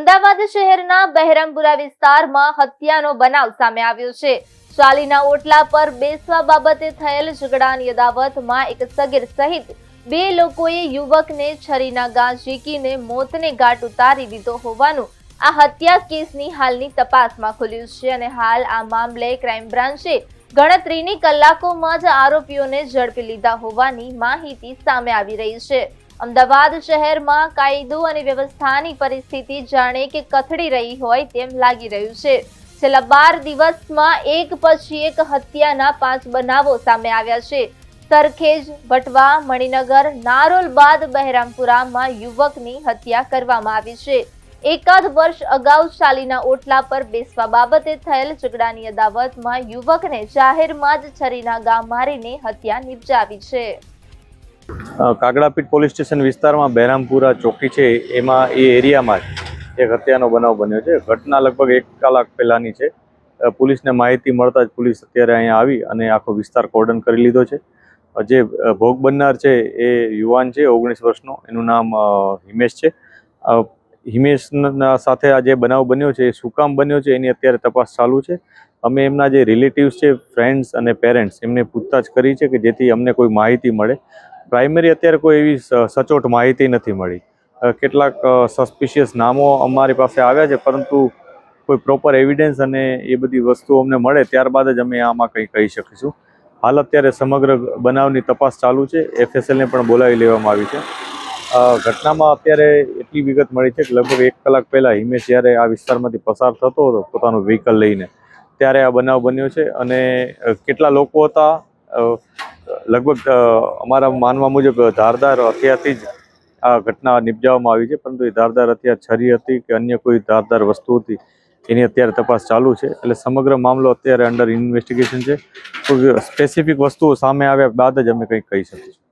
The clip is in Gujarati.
અમદાવાદ શહેરના બહેરામપુરા વિસ્તારમાં હત્યાનો બનાવ સામે આવ્યો છે। ચાલીના ઓટલા પર બેસવા બાબતે થયેલ ઝઘડાની અદાવતમાં એક સગીર સહિત બે લોકોએ યુવકને છરીના ઘા ઝીંકીને મોતને ઘાટ ઉતારી દીધો હોવાનું આ હત્યા કેસની હાલની તપાસમાં ખુલ્યું છે અને હાલ આ મામલે ક્રાઇમ બ્રાન્ચે ગણતરીની કલાકોમાં જ આરોપીઓને ઝડપી લીધા હોવાની માહિતી સામે આવી રહી છે। અમદાવાદ શહેરમાં કાયદો અને વ્યવસ્થાની પરિસ્થિતિ જાણે કે કથળી રહી હોય તેમ લાગી રહ્યું છે। છેલ્લા 12 દિવસમાં એક પછી એક હત્યાના 5 બનાવો સામે આવ્યા છે। સરખેજ, વટવા, મણિનગર, નારોલ બાદ બહેરામપુરામાં યુવકની હત્યા કરવામાં આવી છે। એકાદ વર્ષ અગાઉ ચાલીના ઓટલા પર બેસવા બાબતે થયેલ ઝઘડાની અદાવતમાં યુવકને જાહેરમાં જ છરીના ઘા મારીને હત્યા નિપજાવી છે। કાગડાપીઠ પોલીસ સ્ટેશન વિસ્તારમાં બહેરામપુરા ચોકી છે, એમાં એ એરિયામાં જ એક હત્યાનો બનાવ બન્યો છે। ઘટના લગભગ 1 કલાક પહેલાની છે। પોલીસને માહિતી મળતા જ પોલીસ અત્યારે અહીંયા આવી અને આખો વિસ્તાર કોર્ડન કરી લીધો છે। જે ભોગ બનનાર છે એ યુવાન છે, 19 વર્ષનો, એનું નામ હિમેશ છે। હિમેશના સાથે આ જે બનાવ બન્યો છે એ શું કામ બન્યો છે એની અત્યારે તપાસ ચાલુ છે। અમે એમના જે રિલેટિવ્સ છે, ફ્રેન્ડ્સ અને પેરેન્ટ્સ, એમને પૂછતાછ કરી છે કે જેથી અમને કોઈ માહિતી મળે। પ્રાઇમરી અત્યારે કોઈ એવી સચોટ માહિતી નથી મળી। કેટલાક સસ્પિશિયસ નામો અમારી પાસે આવ્યા છે, પરંતુ કોઈ પ્રોપર એવિડન્સ અને એ બધી વસ્તુઓ અમને મળે ત્યારબાદ જ અમે આમાં કંઈ કહી શકીશું। હાલ અત્યારે સમગ્ર બનાવની તપાસ ચાલુ છે। FSLને પણ બોલાવી લેવામાં આવી છે। ઘટનામાં અત્યારે એટલી વિગત મળી છે કે લગભગ 1 કલાક પહેલાં હિમેશ જ્યારે આ વિસ્તારમાંથી પસાર થતો હતો પોતાનું વ્હીકલ લઈને, ત્યારે આ બનાવ બન્યો છે। અને કેટલા લોકો હતા, લગભગ અમારા માનવા મુજબ ધારદાર હથિયારથી જ આ ઘટના નિપજાવવામાં આવી છે, પરંતુ એ ધારદાર હથિયાર છરી હતી કે અન્ય કોઈ ધારદાર વસ્તુ હતી એની અત્યારે તપાસ ચાલુ છે। એટલે સમગ્ર મામલો અત્યારે અંડર ઇન્વેસ્ટિગેશન છે। કોઈ સ્પેસિફિક વસ્તુઓ સામે આવ્યા બાદ જ અમે કંઈક કહી શકીશું।